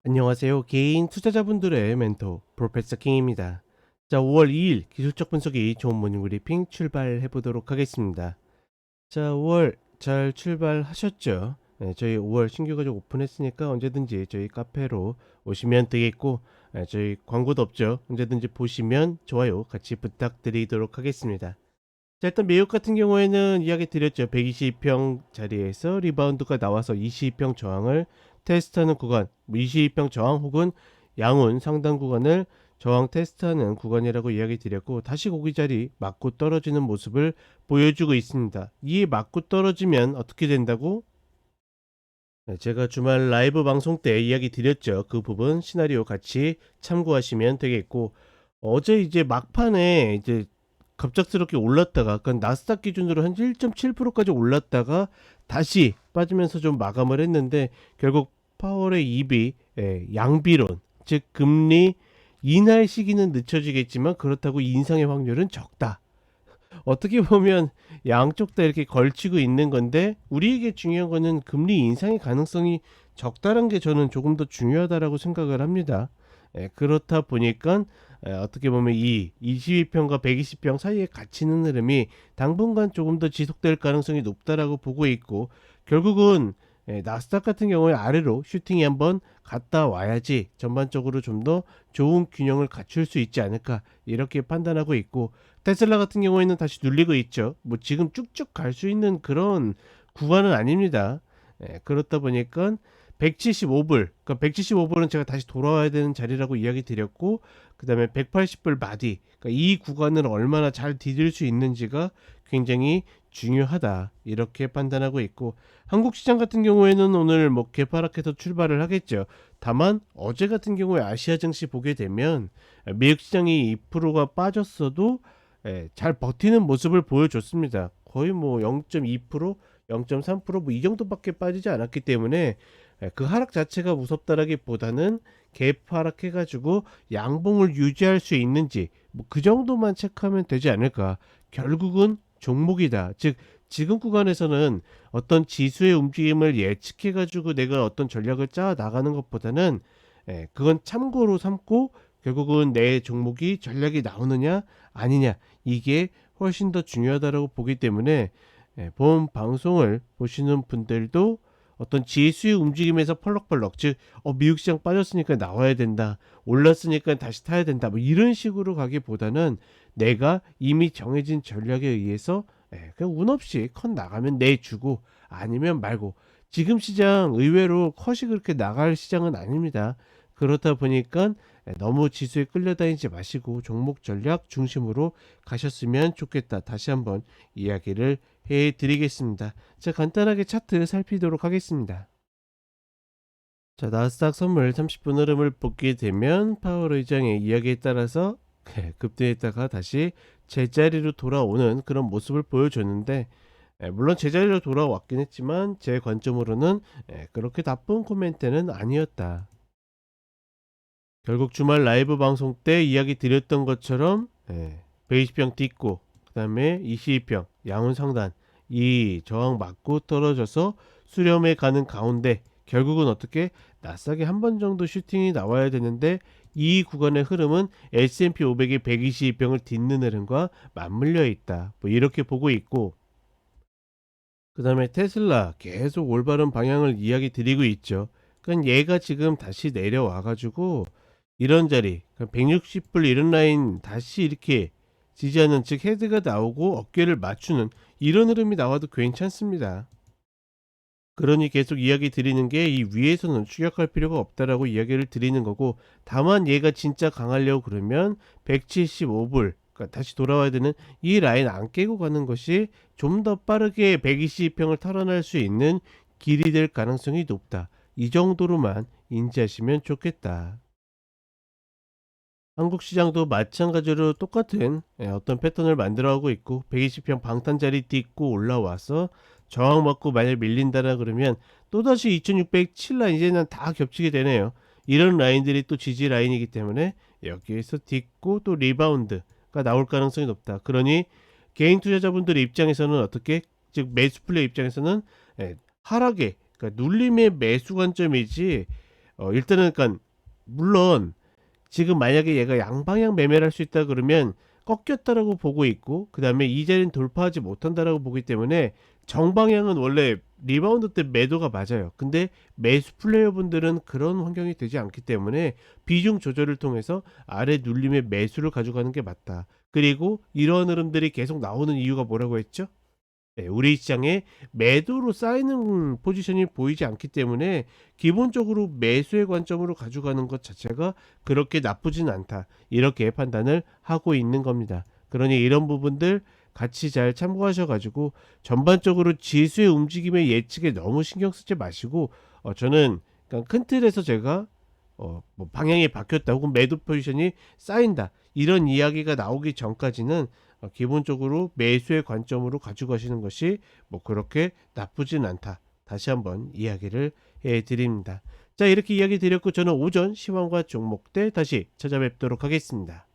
안녕하세요. 개인 투자자분들의 멘토 프로페서 킹입니다. 자, 5월 2일 기술적 분석이 좋은 모닝 브리핑 출발해 보도록 하겠습니다. 자, 5월 잘 출발하셨죠? 네, 저희 5월 신규 가족 오픈했으니까 언제든지 저희 카페로 오시면 되겠고, 저희 광고도 없죠. 언제든지 보시면 좋아요 같이 부탁드리도록 하겠습니다. 자, 일단 매육 같은 경우에는 이야기 드렸죠. 120평 자리에서 리바운드가 나와서 22평 저항을 테스트하는 구간, 22평 저항 혹은 양운 상단 구간을 저항 테스트하는 구간이라고 이야기 드렸고, 다시 고기 자리 맞고 떨어지는 모습을 보여주고 있습니다. 이에 맞고 떨어지면 어떻게 된다고? 네, 제가 주말 라이브 방송 때 이야기 드렸죠. 그 부분 시나리오 같이 참고하시면 되겠고, 어제 이제 막판에 이제 갑작스럽게 올랐다가, 그러니까 나스닥 기준으로 한 1.7%까지 올랐다가 다시 빠지면서 좀 마감을 했는데, 결국 파월의 입이 양비론, 즉 금리 인하의 시기는 늦춰지겠지만 그렇다고 인상의 확률은 적다. 어떻게 보면 양쪽 다 이렇게 걸치고 있는 건데, 우리에게 중요한 거는 금리 인상의 가능성이 적다는 게 저는 조금 더 중요하다라고 생각을 합니다. 그렇다 보니까 어떻게 보면 이 22평과 120평 사이에 갇히는 흐름이 당분간 조금 더 지속될 가능성이 높다라고 보고 있고, 결국은 나스닥 같은 경우에 아래로 슈팅이 한번 갔다 와야지 전반적으로 좀 더 좋은 균형을 갖출 수 있지 않을까, 이렇게 판단하고 있고, 테슬라 같은 경우에는 다시 눌리고 있죠. 뭐 지금 쭉쭉 갈 수 있는 그런 구간은 아닙니다. 그렇다 보니까 175불, 그러니까 175불은 제가 다시 돌아와야 되는 자리라고 이야기 드렸고, 그 다음에 180불 마디, 그러니까 이 구간을 얼마나 잘 디딜 수 있는지가 굉장히 중요하다, 이렇게 판단하고 있고, 한국 시장 같은 경우에는 오늘 뭐 개파락해서 출발을 하겠죠. 다만 어제 같은 경우에 아시아 증시 보게 되면 미국 시장이 2%가 빠졌어도 잘 버티는 모습을 보여줬습니다. 거의 뭐 0.2%, 0.3%뭐 이 정도밖에 빠지지 않았기 때문에 그 하락 자체가 무섭다라기보다는 갭 하락해가지고 양봉을 유지할 수 있는지 뭐 그 정도만 체크하면 되지 않을까. 결국은 종목이다. 즉 지금 구간에서는 어떤 지수의 움직임을 예측해가지고 내가 어떤 전략을 짜 나가는 것보다는 그건 참고로 삼고 결국은 내 종목이 전략이 나오느냐 아니냐, 이게 훨씬 더 중요하다고 보기 때문에 본 방송을 보시는 분들도 어떤 지수의 움직임에서 펄럭펄럭, 즉 미국 시장 빠졌으니까 나와야 된다, 올랐으니까 다시 타야 된다, 뭐 이런 식으로 가기보다는 내가 이미 정해진 전략에 의해서 그냥 운 없이 컷 나가면 내주고 아니면 말고, 지금 시장 의외로 컷이 그렇게 나갈 시장은 아닙니다. 그렇다 보니까 너무 지수에 끌려다니지 마시고 종목 전략 중심으로 가셨으면 좋겠다, 다시 한번 이야기를 해 드리겠습니다. 자, 간단하게 차트 살피도록 하겠습니다. 자, 나스닥 선물 30분 흐름을 보게 되면 파월 의장의 이야기에 따라서 급등했다가 다시 제자리로 돌아오는 그런 모습을 보여줬는데, 물론 제자리로 돌아왔긴 했지만 제 관점으로는 그렇게 나쁜 코멘트는 아니었다. 결국 주말 라이브 방송 때 이야기 드렸던 것처럼 베이스병 딛고 그 다음에 22평 양은 상단 이 저항 맞고 떨어져서 수렴해 가는 가운데, 결국은 어떻게 나스닥에 한 번 정도 슈팅이 나와야 되는데 이 구간의 흐름은 S&P 500의 122평을 딛는 흐름과 맞물려 있다, 뭐 이렇게 보고 있고, 그 다음에 테슬라 계속 올바른 방향을 이야기 드리고 있죠. 그러니까 얘가 지금 다시 내려와 가지고 이런 자리, 160불 이런 라인 다시 이렇게 지지하는, 즉 헤드가 나오고 어깨를 맞추는 이런 흐름이 나와도 괜찮습니다. 그러니 계속 이야기 드리는 게 이 위에서는 추격할 필요가 없다라고 이야기를 드리는 거고, 다만 얘가 진짜 강하려고 그러면 175불, 그러니까 다시 돌아와야 되는 이 라인 안 깨고 가는 것이 좀 더 빠르게 120평을 털어낼 수 있는 길이 될 가능성이 높다. 이 정도로만 인지하시면 좋겠다. 한국 시장도 마찬가지로 똑같은 어떤 패턴을 만들어가고 있고, 120평 방탄자리 딛고 올라와서 저항 맞고 만약 밀린다라 그러면 또다시 2607 라인, 이제는 다 겹치게 되네요. 이런 라인들이 또 지지 라인이기 때문에 여기에서 딛고 또 리바운드가 나올 가능성이 높다. 그러니 개인 투자자분들의 입장에서는 어떻게, 즉 매수 플레이 입장에서는 하락에, 그러니까 눌림의 매수 관점이지 일단은 그러니까 물론 지금 만약에 얘가 양방향 매매를 할 수 있다 그러면 꺾였다라고 보고 있고, 그 다음에 이 자리는 돌파하지 못한다라고 보기 때문에 정방향은 원래 리바운드 때 매도가 맞아요. 근데 매수 플레이어분들은 그런 환경이 되지 않기 때문에 비중 조절을 통해서 아래 눌림의 매수를 가져가는 게 맞다. 그리고 이러한 흐름들이 계속 나오는 이유가 뭐라고 했죠? 네, 우리 시장에 매도로 쌓이는 포지션이 보이지 않기 때문에 기본적으로 매수의 관점으로 가져가는 것 자체가 그렇게 나쁘진 않다, 이렇게 판단을 하고 있는 겁니다. 그러니 이런 부분들 같이 잘 참고하셔 가지고 전반적으로 지수의 움직임의 예측에 너무 신경 쓰지 마시고, 저는 그냥 큰 틀에서 제가 뭐 방향이 바뀌었다 혹은 매도 포지션이 쌓인다 이런 이야기가 나오기 전까지는 기본적으로 매수의 관점으로 가지고 가시는 것이 뭐 그렇게 나쁘진 않다, 다시 한번 이야기를 해 드립니다. 자, 이렇게 이야기 드렸고 저는 오전 시황과 종목 때 다시 찾아뵙도록 하겠습니다.